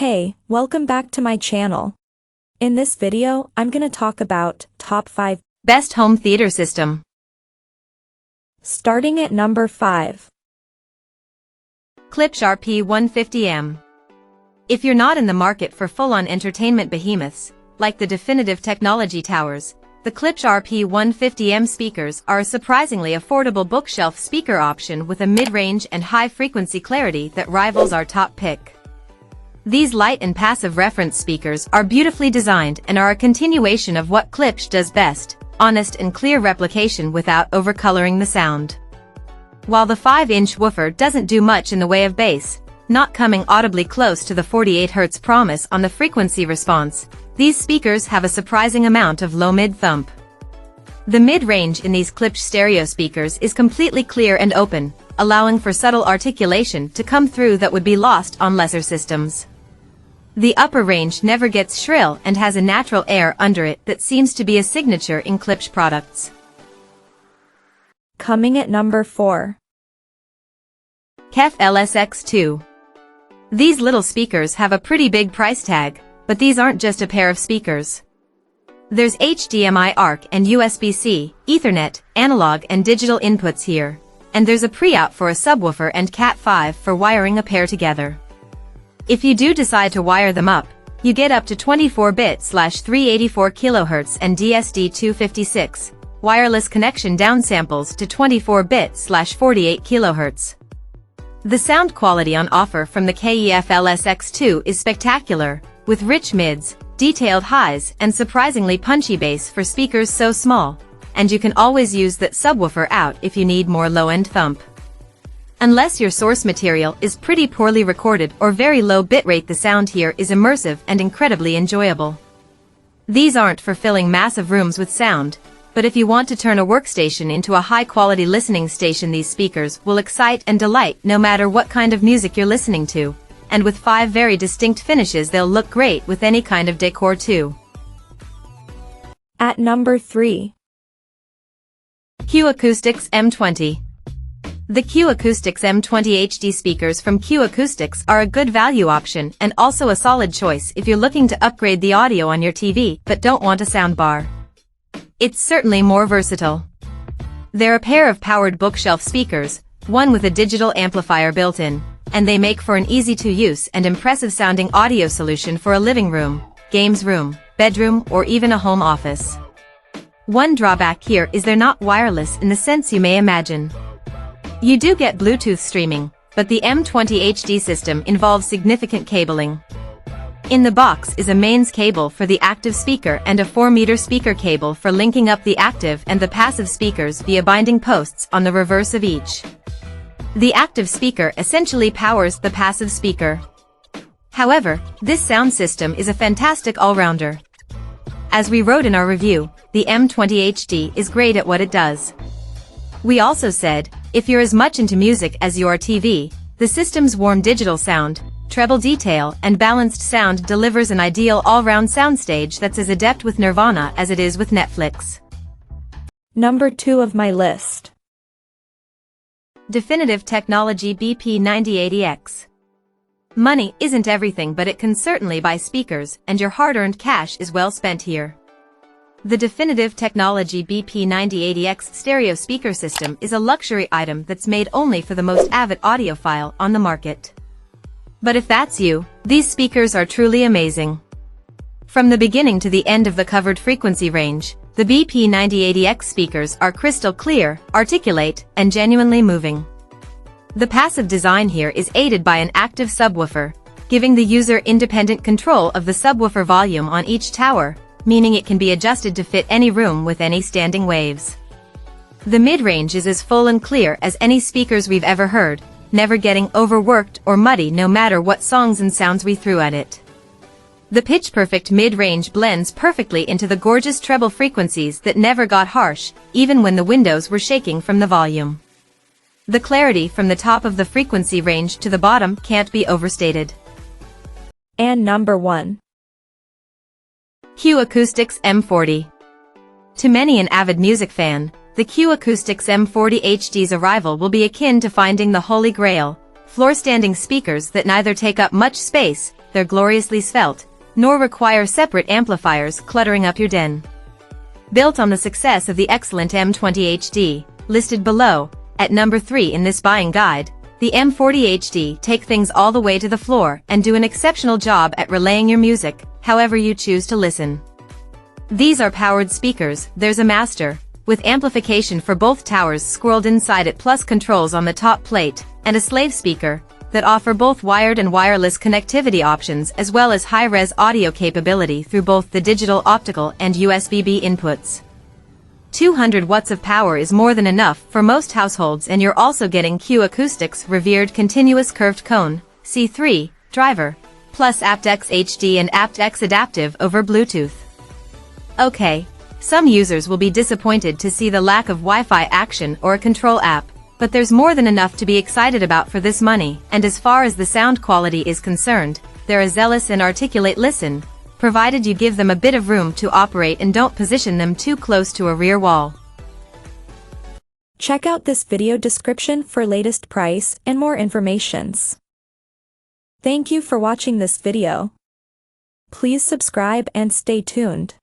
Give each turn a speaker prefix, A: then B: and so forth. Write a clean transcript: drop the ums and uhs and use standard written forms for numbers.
A: Hey, welcome back to my channel. In this video, I'm gonna talk about top 5
B: best home theater system.
A: Starting at number 5.
B: Klipsch RP150M. If you're not in the market for full-on entertainment behemoths, like the definitive technology towers, the Klipsch RP150M speakers are a surprisingly affordable bookshelf speaker option with a mid-range and high-frequency clarity that rivals our top pick. These light and passive reference speakers are beautifully designed and are a continuation of what Klipsch does best, honest and clear replication without overcoloring the sound. While the 5-inch woofer doesn't do much in the way of bass, not coming audibly close to the 48 Hz promise on the frequency response, these speakers have a surprising amount of low-mid thump. The mid-range in these Klipsch stereo speakers is completely clear and open, allowing for subtle articulation to come through that would be lost on lesser systems. The upper range never gets shrill and has a natural air under it that seems to be a signature in Klipsch products.
A: Coming at number 4.
B: KEF LSX2. These little speakers have a pretty big price tag, but these aren't just a pair of speakers. There's HDMI ARC and USB-C, Ethernet, analog and digital inputs here, and there's a pre-out for a subwoofer and Cat5 for wiring a pair together. If you do decide to wire them up, you get up to 24-bit/384 kHz and DSD256, wireless connection downsamples to 24-bit/48 kHz. The sound quality on offer from the KEF LSX2 is spectacular, with rich mids, detailed highs and surprisingly punchy bass for speakers so small, and you can always use that subwoofer out if you need more low-end thump. Unless your source material is pretty poorly recorded or very low bitrate, the sound here is immersive and incredibly enjoyable. These aren't for filling massive rooms with sound, but if you want to turn a workstation into a high-quality listening station, these speakers will excite and delight no matter what kind of music you're listening to, and with 5 very distinct finishes they'll look great with any kind of decor too.
A: At number 3.
B: Acoustics M20. The Acoustics M20 HD speakers from Acoustics are a good value option and also a solid choice if you're looking to upgrade the audio on your TV but don't want a soundbar. It's certainly more versatile. They're a pair of powered bookshelf speakers, one with a digital amplifier built in, and they make for an easy-to-use and impressive-sounding audio solution for a living room, games room, bedroom, or even a home office. One drawback here is they're not wireless in the sense you may imagine. You do get Bluetooth streaming, but the M20 HD system involves significant cabling. In the box is a mains cable for the active speaker and a 4-meter speaker cable for linking up the active and the passive speakers via binding posts on the reverse of each. The active speaker essentially powers the passive speaker. However, this sound system is a fantastic all-rounder. As we wrote in our review, the M20 HD is great at what it does. We also said, if you're as much into music as your TV, the system's warm digital sound, treble detail and balanced sound delivers an ideal all-round soundstage that's as adept with Nirvana as it is with Netflix.
A: Number 2 of my list.
B: Definitive Technology BP9080X. Money isn't everything, but it can certainly buy speakers, and your hard-earned cash is well spent here. The Definitive Technology BP9080X stereo speaker system is a luxury item that's made only for the most avid audiophile on the market. But if that's you, these speakers are truly amazing. From the beginning to the end of the covered frequency range, the BP9080X speakers are crystal clear, articulate, and genuinely moving. The passive design here is aided by an active subwoofer, giving the user independent control of the subwoofer volume on each tower, meaning it can be adjusted to fit any room with any standing waves. The mid-range is as full and clear as any speakers we've ever heard, never getting overworked or muddy no matter what songs and sounds we threw at it. The pitch-perfect mid-range blends perfectly into the gorgeous treble frequencies that never got harsh, even when the windows were shaking from the volume. The clarity from the top of the frequency range to the bottom can't be overstated.
A: And number 1.
B: Acoustics M40. To many an avid music fan, the Acoustics M40 HD's arrival will be akin to finding the Holy Grail, floor-standing speakers that neither take up much space, they're gloriously svelte, nor require separate amplifiers cluttering up your den. Built on the success of the excellent M20 HD, listed below, at number 3 in this buying guide, the M40 HD take things all the way to the floor and do an exceptional job at relaying your music, however you choose to listen. These are powered speakers, there's a master, with amplification for both towers squirreled inside it, plus controls on the top plate, and a slave speaker, that offer both wired and wireless connectivity options as well as high-res audio capability through both the digital optical and USB-B inputs. 200 watts of power is more than enough for most households, and you're also getting Acoustics' revered continuous curved cone, C3, driver, plus aptX HD and aptX adaptive over Bluetooth. Okay, some users will be disappointed to see the lack of Wi-Fi action or a control app, but there's more than enough to be excited about for this money, and as far as the sound quality is concerned, they're a zealous and articulate listen, provided you give them a bit of room to operate and don't position them too close to a rear wall.
A: Check out this video description for latest price and more informations. Thank you for watching this video. Please subscribe and stay tuned.